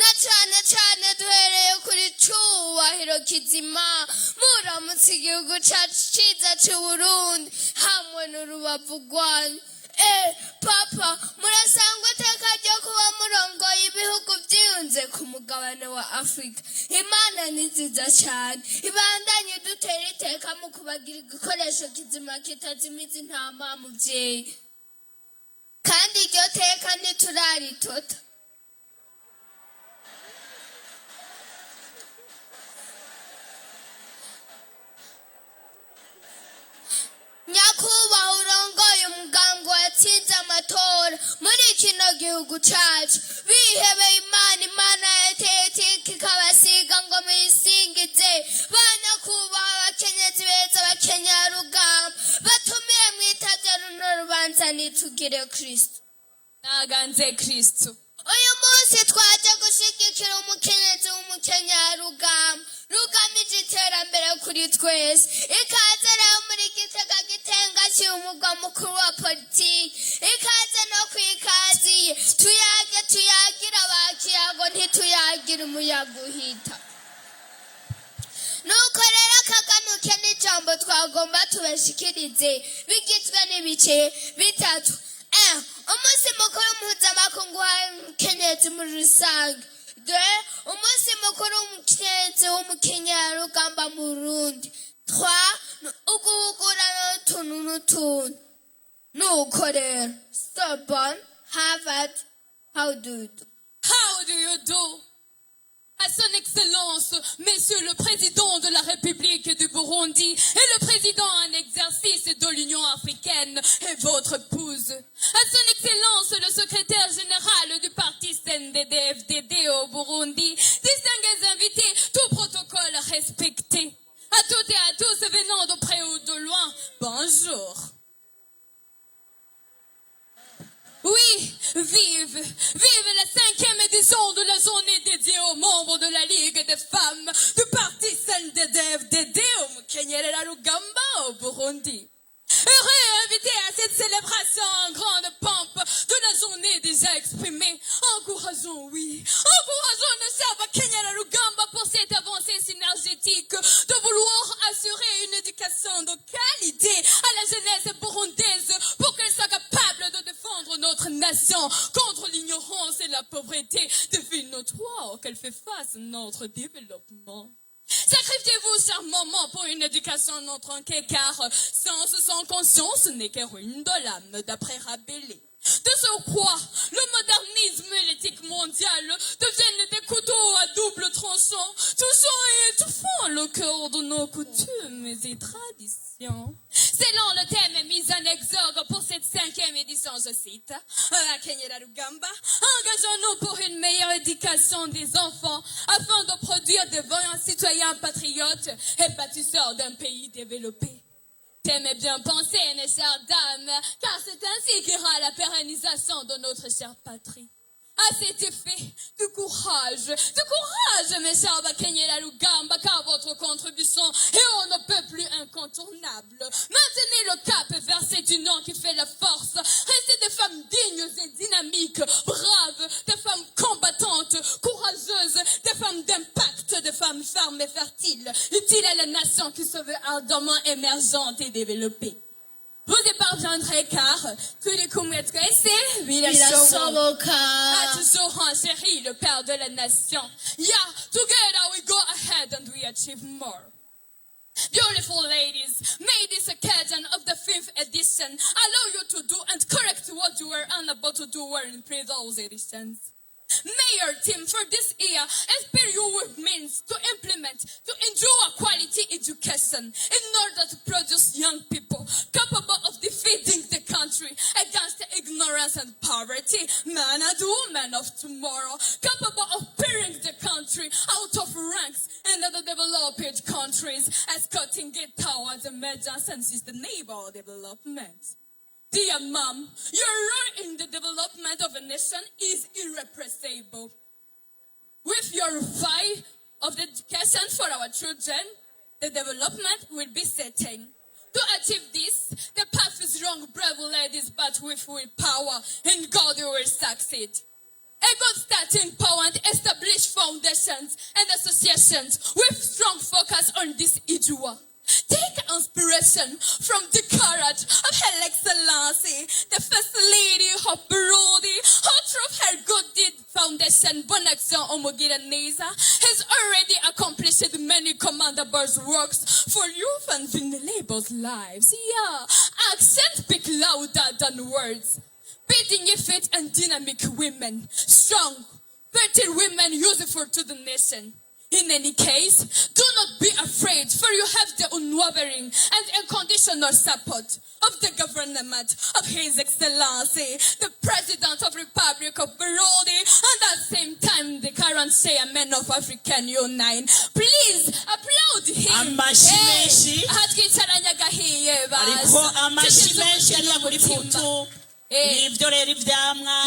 na cyane cyane duhereye kuri cyubahiro kizima muramutse igihugu cyacu cyiza cy'Uburundi hamwe n'urubavu rwanyu. Papa, murasangwa iteka ryo kuba murongoye ibihugu byiyunze ku mugabane wa Afrika. Imana ni nziza cyane, ibandanye dutera iteka mu kubagira igikoresho kizima kitazimiza intama muvyeyi, kandi iryo teka ntituraritota. Nyakubahwa urongoye umugambi watsinze amatora muri kino gihugu cyacu, bihebeye Imana yateye ikabasiga ngo muyisingize. Banyakubahwa abakenyezi beza b'Akenyarugamba, batumire mwitaze runo rubanza nitugire Kristo. Naganze Kristo. Uyu munsi twaje gushigikira umukenyezi w'Umukenyarugamba rugamije iterambere kuri twese. Ikaze rero muri Gitega Gitenga cy'umugwa mukuru wa politiki, ikaze no kwikaziye tuyagira abakiyago ntituyagira umuyaga uhita. Nuko rero akaganuke n'ijambo twagomba tubashikirize bigizwe n'ibice bitatu. Umunsi mukuru mpuzamakungu w'umukenyezi muri rusange. Umunsi mukuru w'umukenyezi w'Umukenyarugamba mu Burundi. 3. Uguhugura n'utuntu n'utuntu. Nuko rero, Sorbonne, Harvard, how do you do? How do you do? À son Excellence, Monsieur le Président de la République du Burundi et le Président en exercice de l'Union africaine et votre épouse. À son Excellence, le Secrétaire général du parti CNDD-FDD au Burundi, distingués invités, tout protocole respecté. À toutes et à tous venant de près ou de loin, bonjour. Oui, vive la 5e édition de la journée dédiée aux membres de la Ligue des femmes du parti CNDD-FDD au Mukenyererarugamba au Burundi. Heureux invité à cette célébration en grande pompe de la journée déjà exprimée. Encourageons le Saba Kenyarwaranda pour cette avancée synergétique de vouloir assurer une éducation de qualité à la jeunesse burundaise pour qu'elle soit capable de défendre notre nation contre l'ignorance et la pauvreté, défi notoire auquel fait face notre développement. Sacrifiez-vous, chère maman, pour une éducation non tronquée, car science sans conscience n'est que ruine de l'âme, d'après Rabelais. De surcroît, le modernisme et l'éthique mondiale deviennent des couteaux à double tranchant, touchant et étouffant le cœur de nos coutumes et traditions. Selon le thème mis en exergue pour cette 5e édition, je cite, Kenyarwaranda, engageons-nous pour une meilleure éducation des enfants afin de produire de vaillants citoyens patriotes et bâtisseurs d'un pays développé. Thème est bien pensé, mes chères dames, car c'est ainsi qu'ira la pérennisation de notre chère patrie. À cet effet, du courage, mes chers Kenyarwaranda, car votre contribution est on ne peut plus incontournable. Maintenez le cap vers cette union qui fait la force. Restez des femmes dignes et dynamiques, braves, des femmes combattantes, courageuses, des femmes d'impact, des femmes fermes et fertiles, utiles à la nation qui se veut ardemment émergente et développée. Vous y parviendrez car tous les comètes a toujours enchéri le père de la nation. Yeah, together we go ahead and we achieve more. Beautiful ladies, may this occasion of the 5th edition allow you to do and correct what you were unable to do in previous editions. May your team for this year inspire you with means to implement, to endure quality education in order to produce young people capable of defeating the country against ignorance and poverty, men and women of tomorrow, capable of peering the country out of ranks in the developed countries, escorting it towards emergence and sustainable development. Dear Mom, your role in the development of a nation is irrepressible. With your fight of the education for our children, the development will be certain. To achieve this, the path is long, brave ladies, but with willpower, and God you will succeed. A good starting point established organizations and associations with strong focus on this issue. Take inspiration from the courage of Her Excellency, the First Lady of Burundi, who through her Good Deed Foundation, Bonne Action Umugiraneza, has already accomplished many commendable works for youth and vulnerable lives. Yeah, actions speak louder than words. Building fit and dynamic women, strong, fertile women useful to the nation. In any case, do not be afraid, for you have the unwavering and unconditional support of the government of His Excellency, the President of Republic of Burundi, and at the same time, the current chairman of African Union. Please applaud him.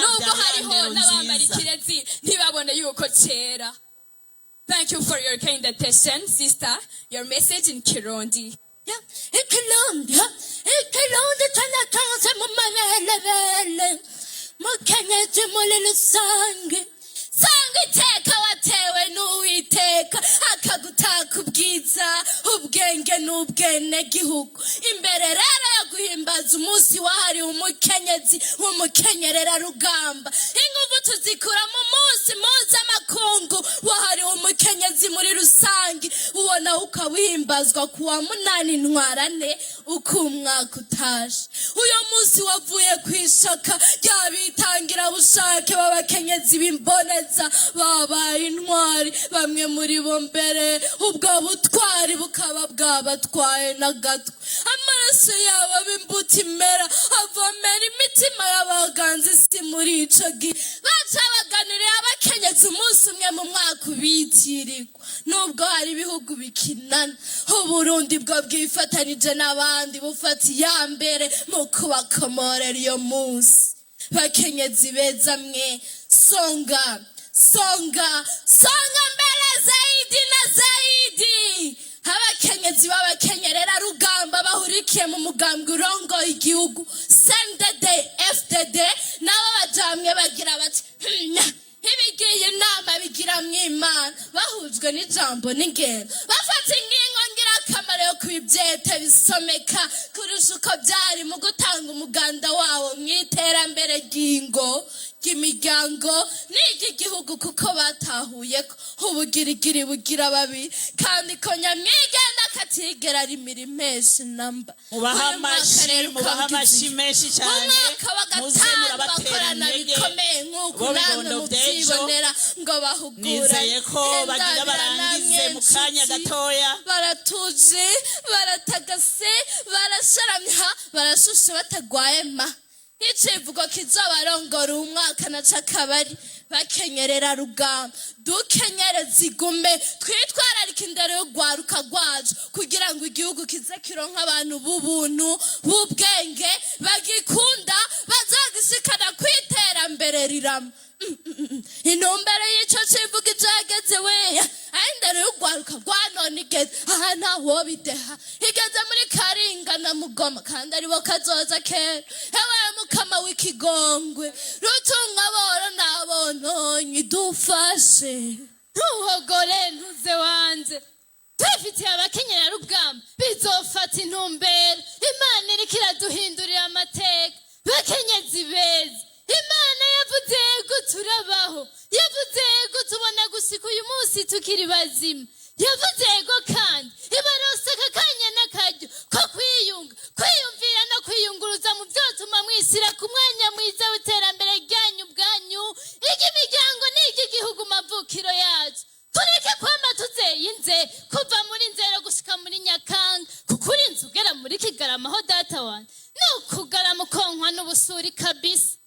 Nubwo hariho n'abambarikirezi ntibabone yuko kera. Thank you for your kind attention, sister. Your message in Kirundi. Kirundi tanakanze mu mabelebele mukenyezi muri rusange sanga iteka watewe n'uwiteka akagutaka ubwiza ubwenge n'ubwene gihugu imbere rero yo guhimbaza umunsi wahariwe umukenyezi w'umukenyerera rugamba inguvu tuzikura mu munsi mpuzamakungu wahariwe umukenyezi muri rusange ubona ukawihimbazwa kuwa 8 ntwarante uko umwaka utashe uyo munsi wavuye kwishaka ryabitangira bushake b'abakenyezi b'imboneza babaye intwari bamwe muri bo mbere ubwo butwari bukaba bwabatwaye n'agatwe amaraso yabo b'imbuto imera avomera imitima y'abaganzi si muri ico gihe baca baganiriye abakenyezi umunsi umwe mu mwaka ubitirirwa nubwo hari ibihugu bikinana Uburundi bwo bwifatanije n'abandi bufata iya mbere mu kubakomorera iyo munsi bakenyezi beza mwe songa mbele zaidi na zaidi abakenyezi b'abakenyerera rugamba bahurikiye mu mugambwe urongoye igihugu CNDD FDD nabo bajamwe bagira bati ibigiye inama bigira mw'Imana bahujwe n'ijambo n'ingendo bafata ingingo ngirakamaro yo kubibyete bisomeka kurusha uko byari mu gutanga umuganda wawo mw'iterambere ry'imiryango n'iry'igihugu kuko batahuye ko ubugirigiri bugira babi kandi ko nyamwigenda katigera rimira menshi namba mubaha menshi cyane muze murabaterana bikomeye nk'uko namwe mubyibonera ngo bahugura nizeye ko bagira barangize mu kanya gatoya baratuje baratagase barasharamya barashushe batagwaye ma icivugo kizobarongora umwaka na cakabari bakenyerera rugamba dukenyereza igume twitwararika indero y'urwaruka rwacu kugira ngo igihugu kize kironka abantu b'ubuntu b'ubwenge bagikunda bazagishikana kwiterambere rirama intumbero y'ico civugo ijageze weya indero y'urwaruka rwanone igeze aha ntaho bideha igeze muri Karinga na Mugoma kandi aribo kazoza kera hewe mukama w'ikigongwe rutunga boro nabononye dufashe ntuhogore ntuze wanze twifitiye abakenyera rugamba bizofata intumbero Imana iriko iraduhindurira amateka bakenyezi beza Imana yavuze yego turabaho yavuze yego tubona gushika uyu munsi tukiri bazima yavuze yego kandi ibarose kakanya n'akaryo ko kwiyumvira no kwiyunguruza mu byotuma mwisira ku mwanya mwiza w'iterambere ryanyu bwanyu iry'imiryango n'iry'igihugu mavukiro yacu tureke kwama tuzeyinze kuva muri Nzero gushika muri Nyakanga kuko uri inzu ugera muri Kigarama ho data wanjye n'ukugarama ukonkwa n'ubusuri kabisa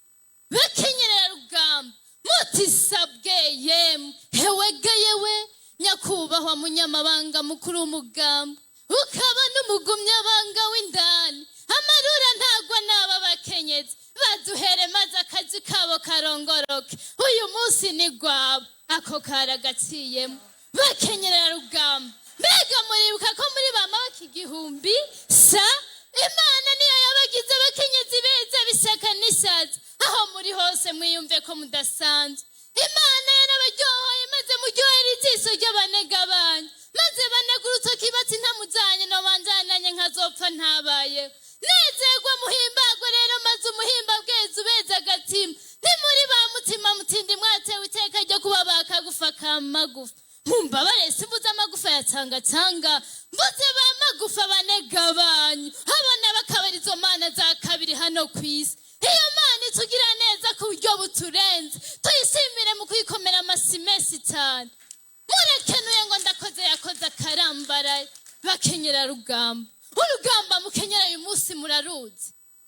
bakenyerera rugamba mutisabwe yemwe hewegeyewe nyakubahwa munyamabanga mukuru w'umugamba ukaba n'umugumyabanga w'indani amarura ntagwa n'aba bakenyezi baduhere maze akazi kabo karongoroke uyu munsi ni gwabo ako karagaciyemo bakenyerera rugamba mbega muribuka ko muri bama bakigihumbi sa Imana niyo yabagize abakenyezi beza bisaka n'ishaza aho muri hose mwiyumve ko mudasanzwe Imana yarabaryohoye maze muryohera nkazopfa ntabaye nezerwa muhimbagwe rero maze umuhimba bweza ubeza agatima ntimuri ba mutima mutindi mwatewe iteka ryo kuba bakagufa kamagufa mumbabare simbuze amagufa yatanga mvuze ba magufa banega banyu abana bakabara izo mana za kabiri hano kw'isi iyo mana itugira neza ku buryo buturenze tuyishimire mu kwikomera amasi menshi cyane murekenuye ngo ndakoze yakoze akarambaraye bakenyera rugamba urugamba mukenyera uyu munsi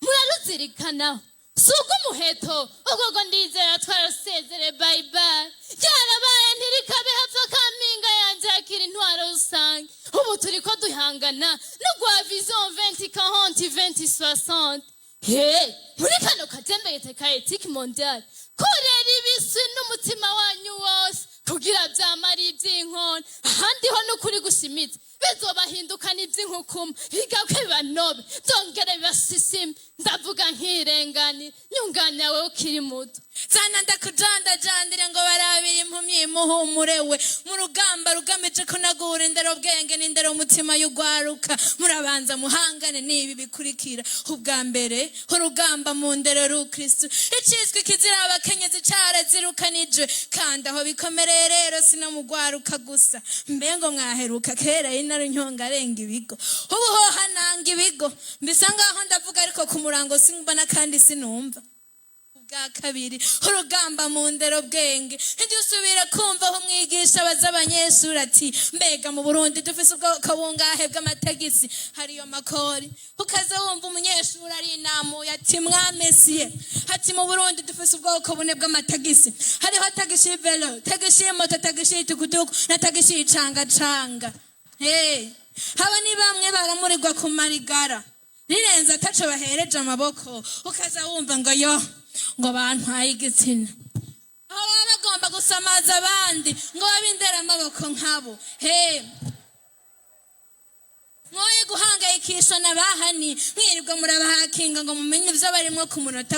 muraruzirikanaho suga umuheto ubwo ngo ndizera twarasezere bye bye ryarabaye ntirikabe hapfa kampinga yanjye yakira intwaro rusange ubu turiko duhangana n'ugwa vision 2040 2060 muri kano kajembeyete ka etike mondiale kurera ibiswi n'umutima wanyu wose kugira vyamara ivy'inkona ahandi ho n'ukuri gushimitse bizobahindukana ivy'inkukuma bigakwe bibanobe vyongere bibasisime ndavuga nkirengani nyunganya wewe ukiri muto zana ndakujandajandire ngo barabire impumyi muhumurewe mu rugamba rugamije kunagura indero bwenge n'indero mutima y'ugwaruka murabanza muhangane n'ibi bikurikira ubwa mbere urugamba mu ndero rukristo icizwe kizira abakenyezi carazirukanije kandi aho bikomereye rero sino mugwaruka gusa mbengo mwaheruka kera inaro nyonga arenga ibigo ubu ho hananga ibigo mbisa ngaho ndavuga ariko ku murango simbona kandi sinumva bwa kabiri urugamba mu ndero bwenge ntidusubire kumva aho umwigisha baza abanyeshuri ati mbega mu Burundi dufise ubwoko bungahe bw'amatagisi hariyo makori ukaza wumva umunyeshuri ari inamuye ati mwamesiye ati mu Burundi dufise ubwoko bune bw'amatagisi hariho tagisi velo tagisi moto tagisi tukutuku na tagisi canga haba ni bamwe baramurirwa ku marigara rirenze ataco bahereje amaboko ukaza wumva ngo yo ngo bantwaye igitsina aho baba bagomba gusamaza abandi ngo babindere amaboko nkabo mwoye guhangayikishwa na bahani mwirirwa murabahakinga ngo mumenye ivyo barimwo ku munota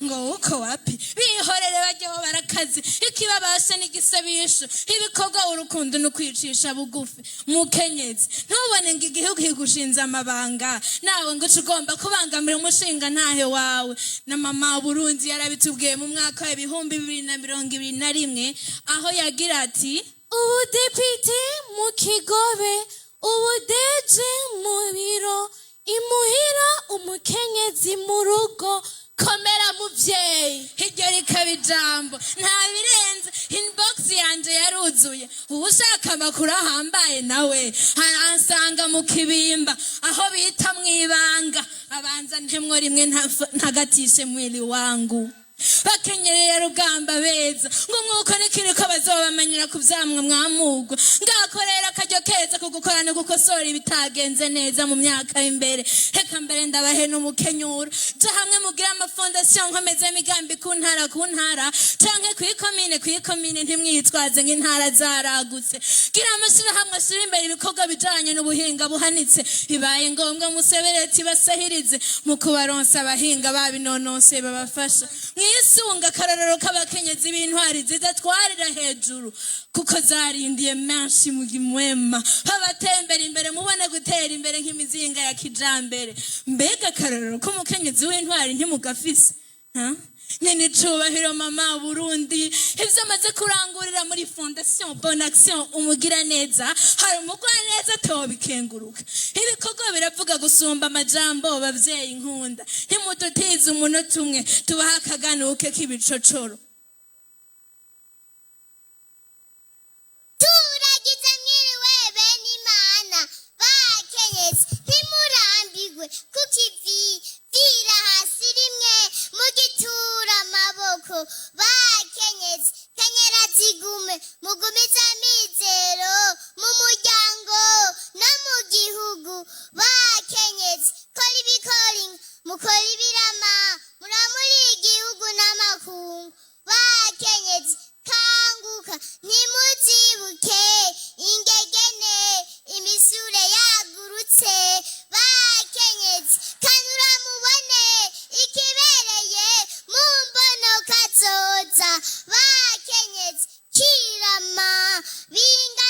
ngo uko wapi bihorere bajyaho barakazi ikibabasha n'igisabisho ibikorwa urukundo no kwicisha bugufi mukenyezi ntubone ngo igihugu higushinze amabanga nawe ngo ugomba kubangamira umushinga ntahe wawe na mama Burundi yarabitubwiye mu mwaka wa 2021 aho yagira ati ubudepite mu Kigobe ubudeje mu biro imuhira umukenyezi mu rugo komera muvyeyi hiryo rikaba ijambo nta birenze inbox yanje yaruzuye ushaka amakuru ahambaye nawe haransanga mu kibimba aho bita mwibanga abanza ntemwo rimwe ntagatishe mwili wangu bakenyereye rugamba beza ngo mwuko nikiriko bazobamenyera kuvyamwe mwamugwa ngakorera akaryo keza kugukorana gukosora ibitagenze neza mu myaka imbere reka mbere ndabahe n'umukenyuro ja hamwe mugira amafondation nkomeze migambi ku ntara canke kwikomine ntimwitwaze nk'intara zaragutse gira amashira hamwe ashira imbere ibikorwa bijanye n'ubuhinga buhanitse bibaye ngombwa musebereti basahirize mu kubaronsa abahinga babinonose babafasha isunga akarorero k'abakenyezi b'intwari zidatwarira hejuru kuko zarindiye menshi mu gimwema babatembera imbere mubone gutera imbere nk'imizinga ya kijambere mbega akarorero k'umukenyezi w'intwari ntimugafise nyene icubahiro mama Burundi ivyo amaze kurangurira muri fondation bonne action umugira neza hari umugwana neza tobikenguruka ibikorwa biravuga gusumba amajambo bavyeyi nkunda ntimudutize umunota umwe tubaha akaganuke k'ibicocoro turagize mwiriwe bene Imana bakenyezi ntimurambigwe kukivi vira hasi rimwe mugitura amaboko bakenyezi kenyera zigume mugumiza amizero mu muryango no mu gihugu bakenyezi kora ibikoringa mukora ibirama muramuri igihugu n'amakungu bakenyezi kanguka ntimuzibuke ingegene imisure yagurutse bakenyezi kanura mubone ikibereye mu mbono kazoza bakenyezi kirama binga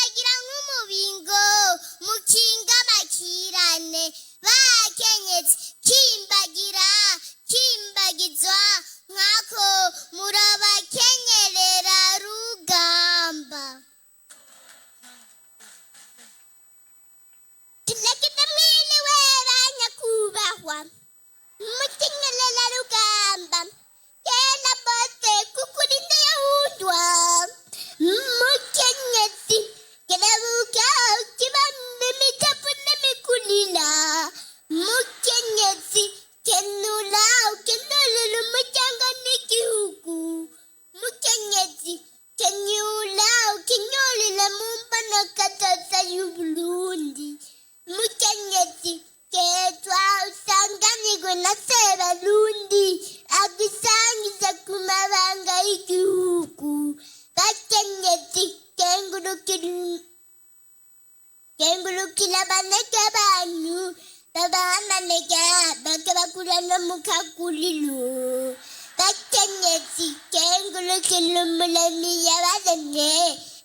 n'abantu babamanega bakabakurana mu kaguriro bakenyezi kengurukira umuremyi yabaremye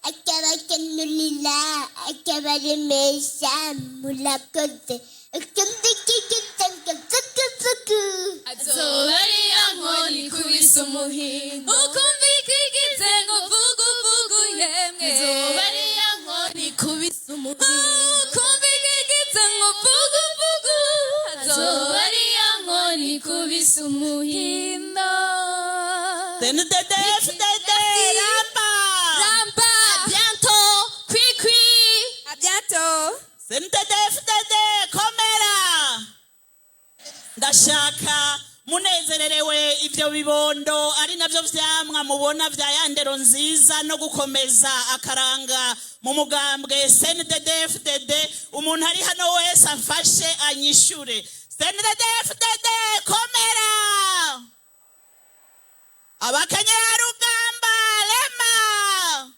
akabakenurira akabaremesha murakoze azoba ari ya nkoni ikubise umuhindo ukumva ikigize ngo vugu vugu yemwe azoba ari ya nkoni ikubise umuhindo ukumva ikigize ngo vugu vugu azoba ari ya nkoni ikubise umuhindo Ramba à bientôt kwi à bientôt komera ndashaka munezererewe ivyo bibondo ari navyo vyamwa mubona vya yandero nziza no gukomeza akaranga mu mugambwe CNDD-FDD umuntu ari hano wese afashe anyishure CNDD-FDD komera abakanyarugamba lema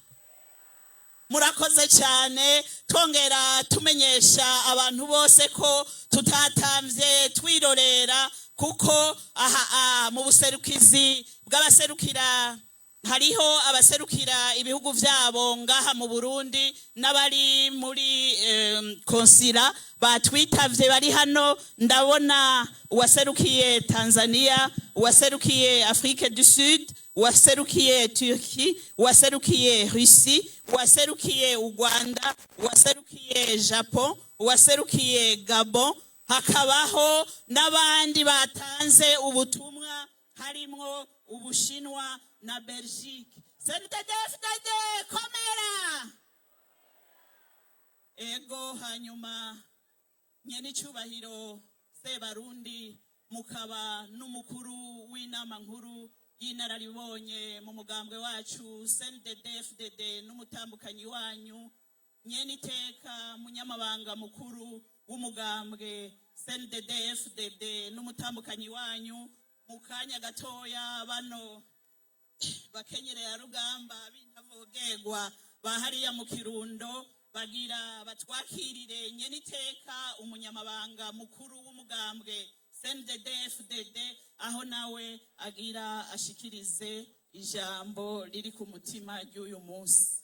murakoze cyane twongera tumenyesha abantu bose ko tutatamvye twirorera kuko aha mu buserukizi bw'abaserukira hariho abaserukira ibihugu vyabo ngaha mu Burundi n'abari muri konsila batwitavye bari hano ndabona uwaserukiye Tanzania uwaserukiye Afrique du Sud uwaserukiye Turki uwaserukiye Russie uwaserukiye Rwanda uwaserukiye Japon uwaserukiye Gabon hakabaho n'abandi batanze ubutumwa harimwo Ubushinwa na Belgique CNDD-FDD komera ego hanyuma nyene icubahiro Sebarundi mukaba n'umukuru w'inama nkuru y'inararibonye mu mugambwe wacu CNDD-FDD n'umutambukanyi wanyu nyene iteka munyamabanga mukuru w'umugambwe CNDD-FDD n'umutambukanyi wanyu mukanya gatoya bano bakenyerera rugamba bintavogerwa bahariya mu Kirundo bagira batwakirire nyene iteka umunyamabanga mukuru w'umugambwe CNDD-FDD aho nawe agira ashikirize ijambo riri ku mutima ry'uyu munsi.